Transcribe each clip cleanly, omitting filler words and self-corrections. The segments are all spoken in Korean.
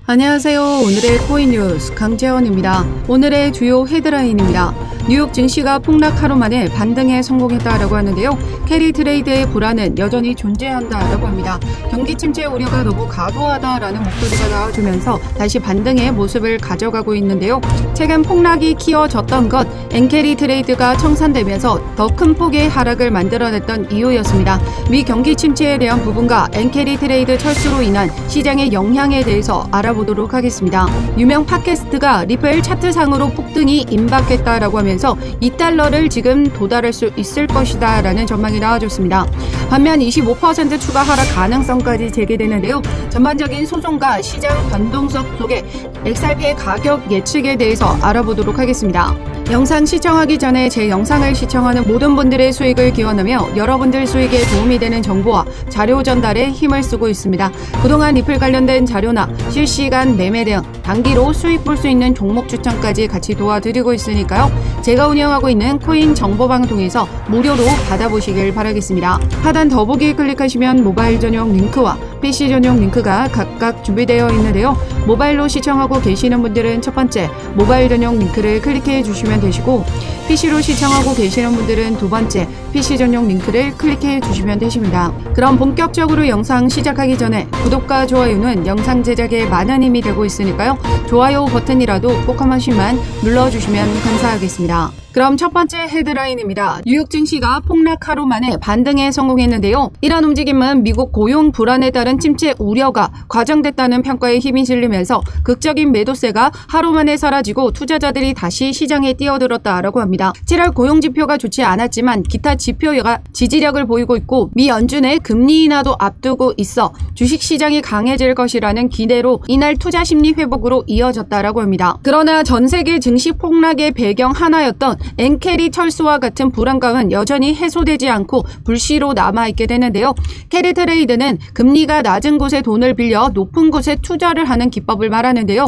안녕하세요. 오늘의 코인 뉴스 강재원입니다. 오늘의 주요 헤드라인입니다. 뉴욕 증시가 폭락 하루 만에 반등에 성공했다라고 하는데요. 캐리 트레이드의 불안은 여전히 존재한다라고 합니다. 경기 침체 우려가 너무 과도하다라는 목소리가 나와주면서 다시 반등의 모습을 가져가고 있는데요. 최근 폭락이 키워졌던 것 엔캐리 트레이드가 청산되면서 더 큰 폭의 하락을 만들어냈던 이유였습니다. 미 경기 침체에 대한 부분과 엔캐리 트레이드 철수로 인한 시장의 영향에 대해서 알아보도록 하겠습니다. 유명 팟캐스트가 리플 차트상으로 폭등이 임박했다라고 하면서 $2를 지금 도달할 수 있을 것이다 라는 전망이 나와줬습니다. 반면 25% 추가 하락 가능성까지 제기되는데요. 전반적인 소송과 시장 변동성 속에 XRP의 가격 예측에 대해서 알아보도록 하겠습니다. 영상 시청하기 전에 제 영상을 시청하는 모든 분들의 수익을 기원하며 여러분들 수익에 도움이 되는 정보와 자료 전달에 힘을 쓰고 있습니다. 그동안 리플 관련된 자료나 실시간 매매 등 단기로 수익 볼 수 있는 종목 추천까지 같이 도와드리고 있으니까요. 제가 운영하고 있는 코인 정보방송에서 무료로 받아보시길 바라겠습니다. 하단 더보기 클릭하시면 모바일 전용 링크와 PC 전용 링크가 각각 준비되어 있는데요. 모바일로 시청하고 계시는 분들은 첫 번째 모바일 전용 링크를 클릭해 주시면 되시고 PC로 시청하고 계시는 분들은 두 번째 PC 전용 링크를 클릭해 주시면 되십니다. 그럼 본격적으로 영상 시작하기 전에 구독과 좋아요는 영상 제작에 많은 힘이 되고 있으니까요. 좋아요 버튼이라도 꼭 한 번씩만 눌러주시면 감사하겠습니다. 그럼 첫 번째 헤드라인입니다. 뉴욕 증시가 폭락 하루 만에 반등에 성공했는데요. 이런 움직임은 미국 고용 불안에 따른 침체 우려가 과장됐다는 평가에 힘이 실리면서 극적인 매도세가 하루 만에 사라지고 투자자들이 다시 시장에 뛰어들었다라고 합니다. 7월 고용지표가 좋지 않았지만 기타 지표가 지지력을 보이고 있고 미 연준의 금리 인하도 앞두고 있어 주식시장이 강해질 것이라는 기대로 이날 투자 심리 회복으로 이어졌다라고 합니다. 그러나 전 세계 증시 폭락의 배경 하나였던 엔캐리 철수와 같은 불안감은 여전히 해소되지 않고 불씨로 남아있게 되는데요. 캐리 트레이드는 금리가 낮은 곳에 돈을 빌려 높은 곳에 투자를 하는 기법을 말하는데요.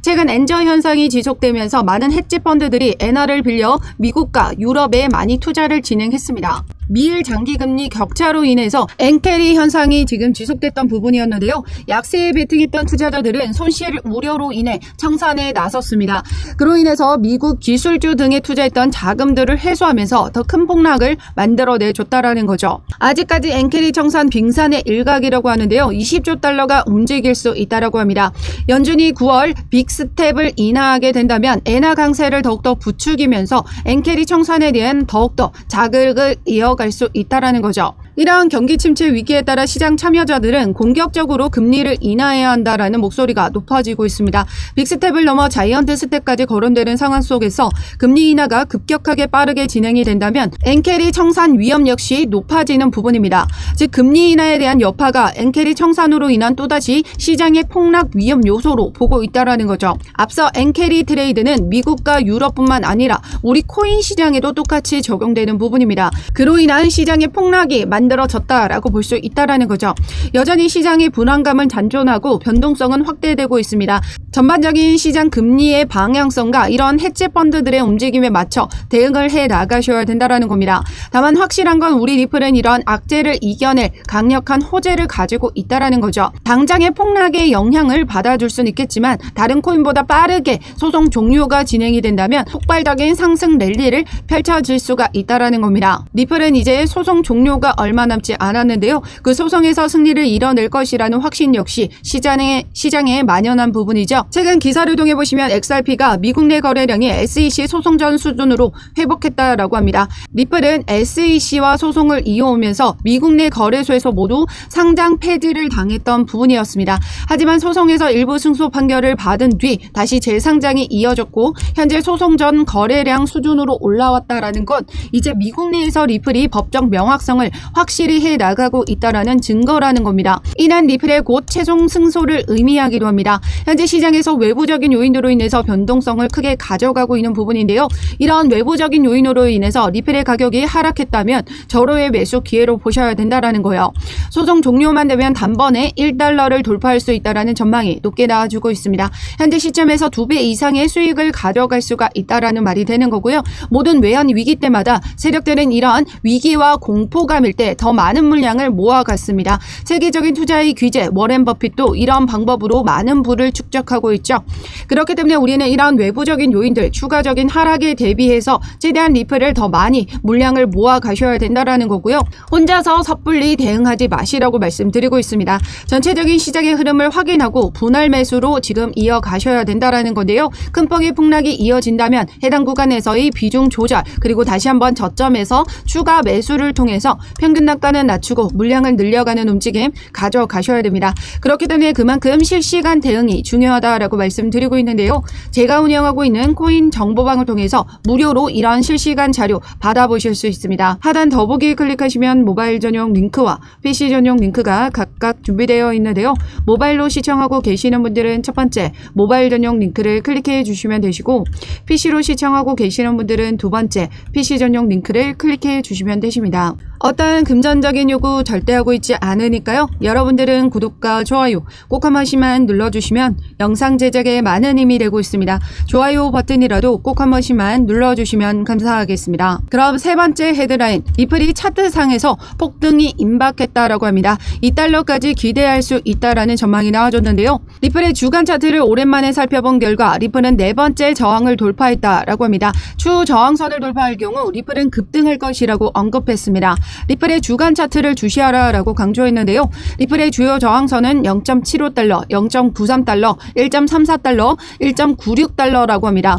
최근 엔저 현상이 지속되면서 많은 헤지 펀드들이 엔화를 빌려 미국과 유럽에 많이 투자를 진행했습니다. 미일 장기금리 격차로 인해서 엔캐리 현상이 지금 지속됐던 부분이었는데요. 약세에 베팅했던 투자자들은 손실 우려로 인해 청산에 나섰습니다. 그로 인해서 미국 기술주 등에 투자했던 자금들을 회수하면서 더 큰 폭락을 만들어내줬다라는 거죠. 아직까지 엔캐리 청산 빙산의 일각이라고 하는데요. 20조 달러가 움직일 수 있다라고 합니다. 연준이 9월 빅스텝을 인하하게 된다면 엔화 강세를 더욱더 부추기면서 엔캐리 청산에 대한 더욱더 자극을 이어갈 수 있다라는 거죠. 이러한 경기 침체 위기에 따라 시장 참여자들은 공격적으로 금리를 인하해야 한다라는 목소리가 높아지고 있습니다. 빅스텝을 넘어 자이언트 스텝까지 거론되는 상황 속에서 금리 인하가 급격하게 빠르게 진행이 된다면 엔캐리 청산 위험 역시 높아지는 부분입니다. 즉 금리 인하에 대한 여파가 엔캐리 청산으로 인한 또다시 시장의 폭락 위험 요소로 보고 있다라는 거죠. 앞서 엔캐리 트레이드는 미국과 유럽뿐만 아니라 우리 코인 시장에도 똑같이 적용되는 부분입니다. 그로 인한 시장의 폭락이 만들어졌다라고 볼 수 있다라는 거죠. 여전히 시장의 불안감은 잔존하고 변동성은 확대되고 있습니다. 전반적인 시장 금리의 방향성과 이런 헤지 펀드들의 움직임에 맞춰 대응을 해 나가셔야 된다라는 겁니다. 다만 확실한 건 우리 리플은 이러한 악재를 이겨낼 강력한 호재를 가지고 있다라는 거죠. 당장의 폭락의 영향을 받아줄 수는 있겠지만 다른 코인보다 빠르게 소송 종료가 진행이 된다면 폭발적인 상승 랠리를 펼쳐질 수가 있다라는 겁니다. 리플은 이제 소송 종료가 얼마 남지 않았는데요. 그 소송에서 승리를 이뤄낼 것이라는 확신 역시 시장에 만연한 부분이죠. 최근 기사를 통해 보시면 XRP가 미국 내 거래량이 SEC 소송 전 수준으로 회복했다라고 합니다. 리플은 SEC와 소송을 이어오면서 미국 내 거래소에서 모두 상장 폐지를 당했던 부분이었습니다. 하지만 소송에서 일부 승소 판결을 받은 뒤 다시 재상장이 이어졌고 현재 소송 전 거래량 수준으로 올라왔다라는 것, 이제 미국 내에서 리플이 법적 명확성을 확실히 해 나가고 있다라는 증거라는 겁니다. 이는 리플의 곧 최종 승소를 의미하기도 합니다. 현재 시장에서 외부적인 요인으로 인해서 변동성을 크게 가져가고 있는 부분인데요. 이런 외부적인 요인으로 인해서 리플의 가격이 하락했다면 절호의 매수 기회로 보셔야 된다라는 거예요. 소송 종료만 되면 단번에 $1를 돌파할 수 있다라는 전망이 높게 나와주고 있습니다. 현재 시점에서 2배 이상의 수익을 가져갈 수가 있다라는 말이 되는 거고요. 모든 외환 위기 때마다 세력들은 이러한 위기와 공포감일 때 때문에 더 많은 물량을 모아갔습니다. 세계적인 투자의 귀재 워렌 버핏도 이런 방법으로 많은 부를 축적하고 있죠. 그렇기 때문에 우리는 이런 외부적인 요인들, 추가적인 하락에 대비해서 최대한 리플을 더 많이 물량을 모아 가셔야 된다라는 거고요. 혼자서 섣불리 대응하지 마시라고 말씀드리고 있습니다. 전체적인 시장의 흐름을 확인하고 분할 매수로 지금 이어가셔야 된다라는 건데요. 큰 폭의 폭락이 이어진다면 해당 구간에서의 비중 조절, 그리고 다시 한번 저점에서 추가 매수를 통해서 평균 단가는 낮추고 물량을 늘려가는 움직임 가져가셔야 됩니다. 그렇기 때문에 그만큼 실시간 대응이 중요하다라고 말씀드리고 있는데요. 제가 운영하고 있는 코인 정보방을 통해서 무료로 이런 실시간 자료 받아보실 수 있습니다. 하단 더보기 클릭하시면 모바일 전용 링크와 PC 전용 링크가 각각 준비되어 있는데요. 모바일로 시청하고 계시는 분들은 첫 번째 모바일 전용 링크를 클릭해 주시면 되시고, PC로 시청하고 계시는 분들은 두 번째 PC 전용 링크를 클릭해 주시면 되십니다. 어떠한 금전적인 요구 절대 하고 있지 않으니까요. 여러분들은 구독과 좋아요 꼭 한 번씩만 눌러주시면 영상 제작에 많은 힘이 되고 있습니다. 좋아요 버튼이라도 꼭 한 번씩만 눌러주시면 감사하겠습니다. 그럼 세 번째 헤드라인, 리플이 차트상에서 폭등이 임박했다라고 합니다. 2달러까지 기대할 수 있다라는 전망이 나와줬는데요. 리플의 주간 차트를 오랜만에 살펴본 결과 리플은 네 번째 저항을 돌파했다라고 합니다. 추후 저항선을 돌파할 경우 리플은 급등할 것이라고 언급했습니다. 리플의 주간 차트를 주시하라라고 강조했는데요. 리플의 주요 저항선은 0.75달러, 0.93달러, 1.34달러, 1.96달러라고 합니다.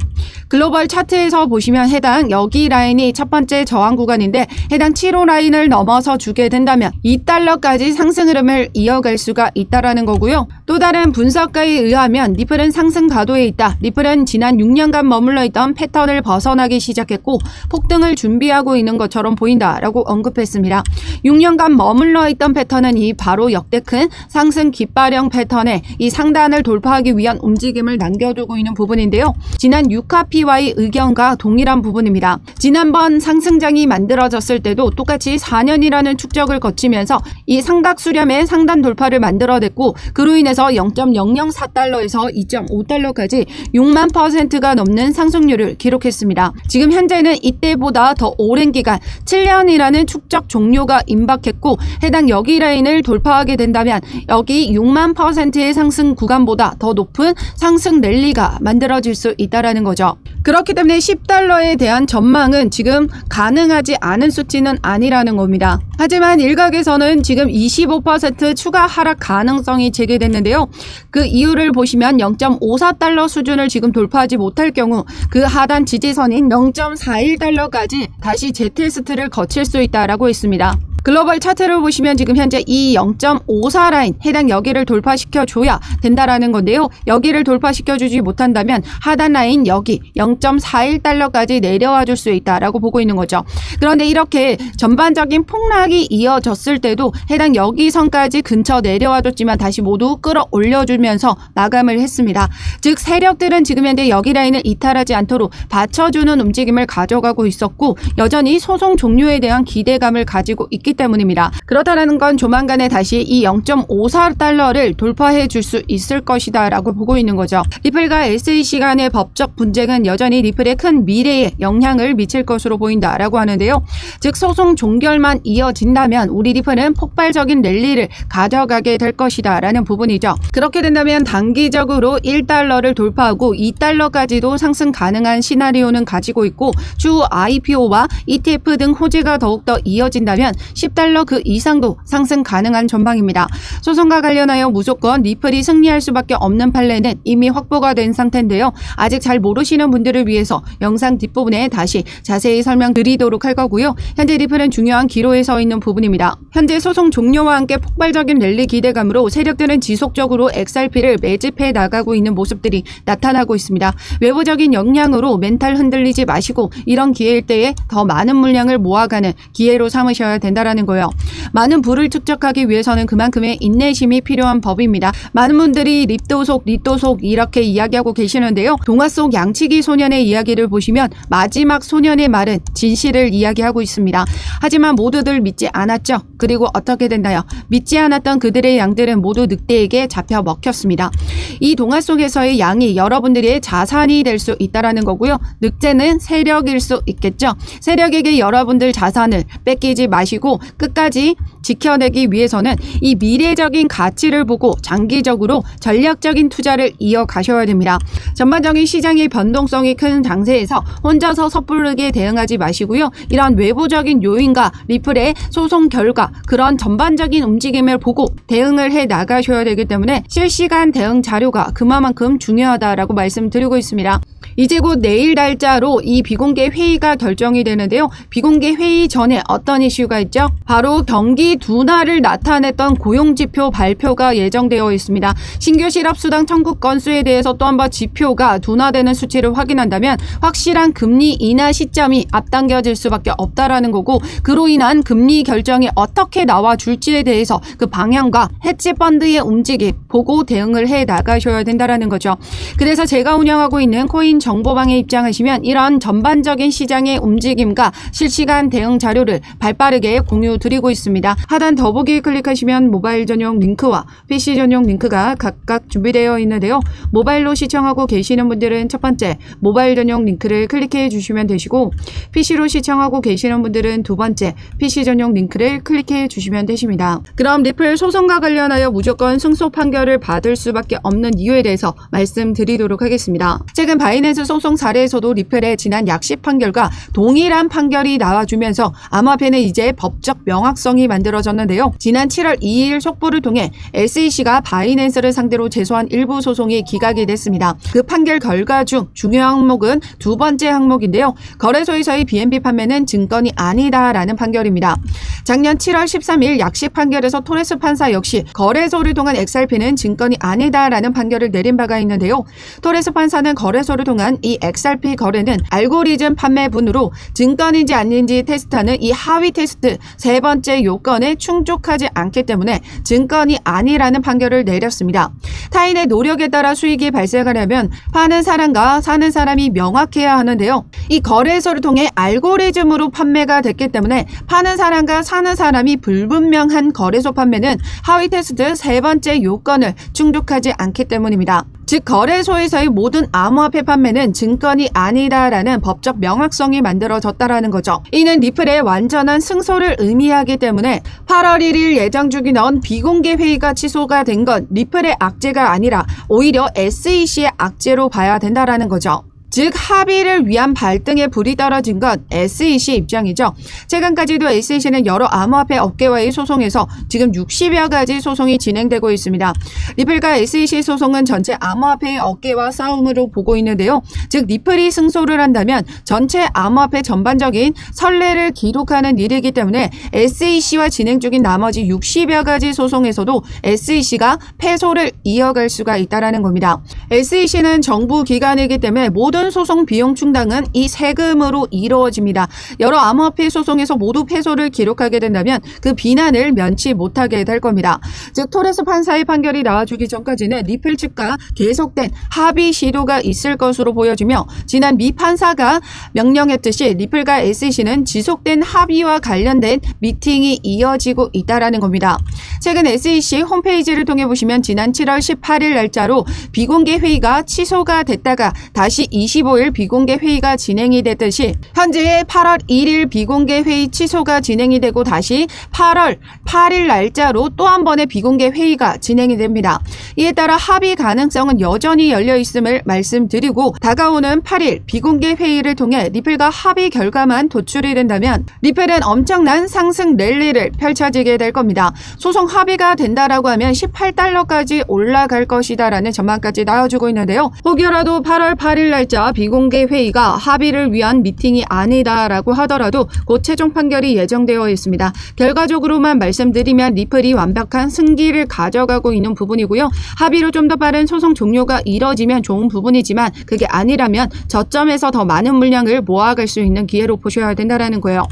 글로벌 차트에서 보시면 해당 여기 라인이 첫 번째 저항 구간인데, 해당 7호 라인을 넘어서 주게 된다면 2달러까지 상승 흐름을 이어갈 수가 있다라는 거고요. 또 다른 분석가에 의하면 리플은 상승 가도에 있다. 리플은 지난 6년간 머물러 있던 패턴을 벗어나기 시작했고 폭등을 준비하고 있는 것처럼 보인다라고 언급했습니다. 6년간 머물러 있던 패턴은 이 바로 역대 큰 상승 깃발형 패턴에 이 상단을 돌파하기 위한 움직임을 남겨두고 있는 부분인데요. 지난 6카피와의 의견과 동일한 부분입니다. 지난번 상승장이 만들어졌을 때도 똑같이 4년이라는 축적을 거치면서 이 삼각 수렴의 상단 돌파를 만들어냈고, 그로 인해서 0.004달러에서 2.5달러까지 6만 %가 넘는 상승률을 기록했습니다. 지금 현재는 이때보다 더 오랜 기간 7년이라는 축적 종료가 임박했고, 해당 여기 라인을 돌파하게 된다면 여기 6만 %의 상승 구간보다 더 높은 상승 랠리가 만들어질 수 있다는 거죠. 그렇기 때문에 10달러에 대한 전망은 지금 가능하지 않은 수치는 아니라는 겁니다. 하지만 일각에서는 지금 25% 추가 하락 가능성이 제기됐는데요. 그 이유를 보시면 0.54달러 수준을 지금 돌파하지 못할 경우 그 하단 지지선인 0.41달러까지 다시 재테스트를 거칠 수 있다라고 했습니다. 글로벌 차트를 보시면 지금 현재 이 0.54 라인 해당 여기를 돌파시켜줘야 된다라는 건데요. 여기를 돌파시켜주지 못한다면 하단 라인 여기 0.41달러까지 내려와 줄 수 있다라고 보고 있는 거죠. 그런데 이렇게 전반적인 폭락이 이어졌을 때도 해당 여기 선까지 근처 내려와줬지만 다시 모두 끌어올려주면서 마감을 했습니다. 즉 세력들은 지금 현재 여기 라인을 이탈하지 않도록 받쳐주는 움직임을 가져가고 있었고, 여전히 소송 종료에 대한 기대감을 가지고 있기 때문입니다. 그렇다는 건 조만간에 다시 이 0.54달러를 돌파해 줄 수 있을 것이다 라고 보고 있는 거죠. 리플과 SEC 간의 법적 분쟁은 여전히 리플의 큰 미래에 영향을 미칠 것으로 보인다라고 하는데요. 즉 소송 종결만 이어진다면 우리 리플은 폭발적인 랠리를 가져가게 될 것이다 라는 부분이죠. 그렇게 된다면 단기적으로 1달러를 돌파하고 2달러까지도 상승 가능한 시나리오는 가지고 있고, 추후 IPO와 ETF 등 호재가 더욱더 이어진다면 10달러 그 이상도 상승 가능한 전망입니다. 소송과 관련하여 무조건 리플이 승리할 수밖에 없는 판례는 이미 확보가 된 상태인데요. 아직 잘 모르시는 분들을 위해서 영상 뒷부분에 다시 자세히 설명드리도록 할 거고요. 현재 리플은 중요한 기로에 서 있는 부분입니다. 현재 소송 종료와 함께 폭발적인 랠리 기대감으로 세력들은 지속적으로 XRP를 매집해 나가고 있는 모습들이 나타나고 있습니다. 외부적인 영향으로 멘탈 흔들리지 마시고 이런 기회일 때에 더 많은 물량을 모아가는 기회로 삼으셔야 된다라는 거예요. 많은 부를 축적하기 위해서는 그만큼의 인내심이 필요한 법입니다. 많은 분들이 립도속, 리또속 이렇게 이야기하고 계시는데요. 동화 속 양치기 소년의 이야기를 보시면 마지막 소년의 말은 진실을 이야기하고 있습니다. 하지만 모두들 믿지 않았죠. 그리고 어떻게 됐나요? 믿지 않았던 그들의 양들은 모두 늑대에게 잡혀 먹혔습니다. 이 동화 속에서의 양이 여러분들의 자산이 될 수 있다는 거고요. 늑대는 세력일 수 있겠죠. 세력에게 여러분들 자산을 뺏기지 마시고 끝까지 지켜내기 위해서는 이 미래적인 가치를 보고 장기적으로 전략적인 투자를 이어가셔야 됩니다. 전반적인 시장의 변동성이 큰 장세에서 혼자서 섣부르게 대응하지 마시고요. 이런 외부적인 요인과 리플의 소송 결과 그런 전반적인 움직임을 보고 대응을 해 나가셔야 되기 때문에 실시간 대응 자료가 그만큼 중요하다라고 말씀드리고 있습니다. 이제 곧 내일 날짜로 이 비공개 회의가 결정이 되는데요. 비공개 회의 전에 어떤 이슈가 있죠? 바로 경기 둔화를 나타냈던 고용지표 발표가 예정되어 있습니다. 신규 실업수당 청구 건수에 대해서 또 한 번 지표가 둔화되는 수치를 확인한다면 확실한 금리 인하 시점이 앞당겨질 수밖에 없다라는 거고, 그로 인한 금리 결정이 어떻게 나와줄지에 대해서 그 방향과 헤지펀드의 움직임 보고 대응을 해 나가셔야 된다라는 거죠. 그래서 제가 운영하고 있는 코인 정보방에 입장하시면 이런 전반적인 시장의 움직임과 실시간 대응 자료를 발빠르게 공유 드리고 있습니다. 하단 더보기 클릭하시면 모바일 전용 링크와 PC 전용 링크가 각각 준비되어 있는데요. 모바일로 시청하고 계시는 분들은 첫 번째 모바일 전용 링크를 클릭해 주시면 되시고, PC로 시청하고 계시는 분들은 두 번째 PC 전용 링크를 클릭해 주시면 되십니다. 그럼 리플 소송과 관련하여 무조건 승소 판결을 받을 수밖에 없는 이유에 대해서 말씀드리도록 하겠습니다. 최근 바이낸스 소송 사례에서도 리플의 지난 약식 판결과 동일한 판결이 나와주면서 암호화폐는 이제 법적 명확성이 만들어졌는데요. 지난 7월 2일 속보를 통해 SEC가 바이낸스를 상대로 제소한 일부 소송이 기각이 됐습니다. 그 판결 결과 중 중요한 항목은 두 번째 항목인데요. 거래소에서의 BNB 판매는 증권이 아니다라는 판결입니다. 작년 7월 13일 약식 판결에서 토레스 판사 역시 거래소를 통한 XRP는 증권이 아니다라는 판결을 내린 바가 있는데요. 토레스 판사는 거래소를 통한 이 XRP 거래는 알고리즘 판매분으로 증권인지 아닌지 테스트하는 이 하위 테스트 세 번째 요건에 충족하지 않기 때문에 증권이 아니라는 판결을 내렸습니다. 타인의 노력에 따라 수익이 발생하려면 파는 사람과 사는 사람이 명확해야 하는데요. 이 거래소를 통해 알고리즘으로 판매가 됐기 때문에 파는 사람과 사는 사람이 불분명한 거래소 판매는 하위 테스트 세 번째 요건을 충족하지 않기 때문입니다. 즉 거래소에서의 모든 암호화폐 판매는 증권이 아니다라는 법적 명확성이 만들어졌다라는 거죠. 이는 리플의 완전한 승소를 의미하기 때문에 8월 1일 예정 중이던 비공개 회의가 취소가 된 건 리플의 악재가 아니라 오히려 SEC의 악재로 봐야 된다라는 거죠. 즉 합의를 위한 발등에 불이 떨어진 건 SEC 입장이죠. 최근까지도 SEC는 여러 암호화폐 업계와의 소송에서 지금 60여 가지 소송이 진행되고 있습니다. 리플과 SEC 소송은 전체 암호화폐 업계와 싸움으로 보고 있는데요. 즉 리플이 승소를 한다면 전체 암호화폐 전반적인 선례를 기록하는 일이기 때문에 SEC와 진행 중인 나머지 60여 가지 소송에서도 SEC가 패소를 이어갈 수가 있다는 겁니다. SEC는 정부 기관이기 때문에 모든 소송 비용 충당은 이 세금으로 이루어집니다. 여러 암호화폐 소송에서 모두 패소를 기록하게 된다면 그 비난을 면치 못하게 될 겁니다. 즉 토레스 판사의 판결이 나와주기 전까지는 리플 측과 계속된 합의 시도가 있을 것으로 보여지며, 지난 미 판사가 명령했듯이 리플과 SEC는 지속된 합의와 관련된 미팅이 이어지고 있다는 겁니다. 최근 SEC 홈페이지를 통해 보시면 지난 7월 18일 날짜로 비공개 회의가 취소가 됐다가 다시 25일 비공개 회의가 진행이 됐듯이 현재 8월 1일 비공개 회의 취소가 진행이 되고 다시 8월 8일 날짜로 또 한 번의 비공개 회의가 진행이 됩니다. 이에 따라 합의 가능성은 여전히 열려 있음을 말씀드리고, 다가오는 8일 비공개 회의를 통해 리플과 합의 결과만 도출이 된다면 리플은 엄청난 상승 랠리를 펼쳐지게 될 겁니다. 소송 합의가 된다라고 하면 18달러까지 올라갈 것이다라는 전망까지 나와주고 있는데요. 혹여라도 8월 8일 날짜 비공개 회의가 합의를 위한 미팅이 아니다라고 하더라도 곧 최종 판결이 예정되어 있습니다. 결과적으로만 말씀드리면 리플이 완벽한 승기를 가져가고 있는 부분이고요. 합의로 좀 더 빠른 소송 종료가 이뤄지면 좋은 부분이지만 그게 아니라면 저점에서 더 많은 물량을 모아갈 수 있는 기회로 보셔야 된다는 거예요.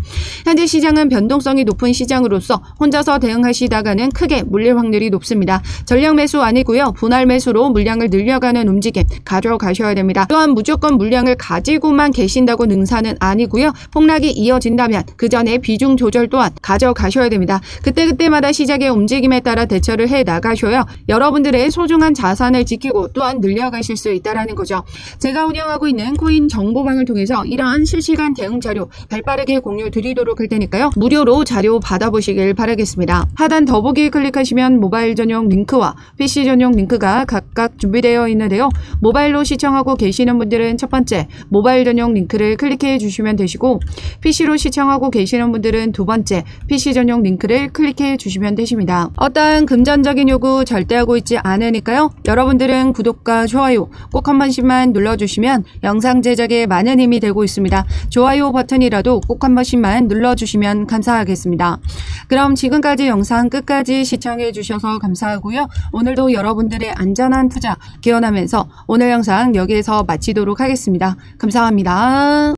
현재 시장은 변동성이 높은 시장으로서 혼자서 대응하시다가는 크게 물릴 확률이 높습니다. 전량 매수 아니고요. 분할 매수로 물량을 늘려가는 움직임 가져가셔야 됩니다. 또한 무조건 무조건 물량을 가지고만 계신다고 능사는 아니고요. 폭락이 이어진다면 그 전에 비중 조절 또한 가져가셔야 됩니다. 그때그때마다 시장의 움직임에 따라 대처를 해 나가셔야 여러분들의 소중한 자산을 지키고 또한 늘려가실 수 있다는 거죠. 제가 운영하고 있는 코인 정보방을 통해서 이러한 실시간 대응 자료 발빠르게 공유 드리도록 할 테니까요. 무료로 자료 받아보시길 바라겠습니다. 하단 더보기 클릭하시면 모바일 전용 링크와 PC 전용 링크가 각각 준비되어 있는데요. 모바일로 시청하고 계시는 분들은 첫 번째 모바일 전용 링크를 클릭해 주시면 되시고, PC로 시청하고 계시는 분들은 두 번째 PC 전용 링크를 클릭해 주시면 되십니다. 어떠한 금전적인 요구 절대 하고 있지 않으니까요. 여러분들은 구독과 좋아요 꼭 한 번씩만 눌러주시면 영상 제작에 많은 힘이 되고 있습니다. 좋아요 버튼이라도 꼭 한 번씩만 눌러주시면 감사하겠습니다. 그럼 지금까지 영상 끝까지 시청해 주셔서 감사하고요. 오늘도 여러분들의 안전한 투자 기원하면서 오늘 영상 여기에서 마치도록 하겠습니다. 감사합니다.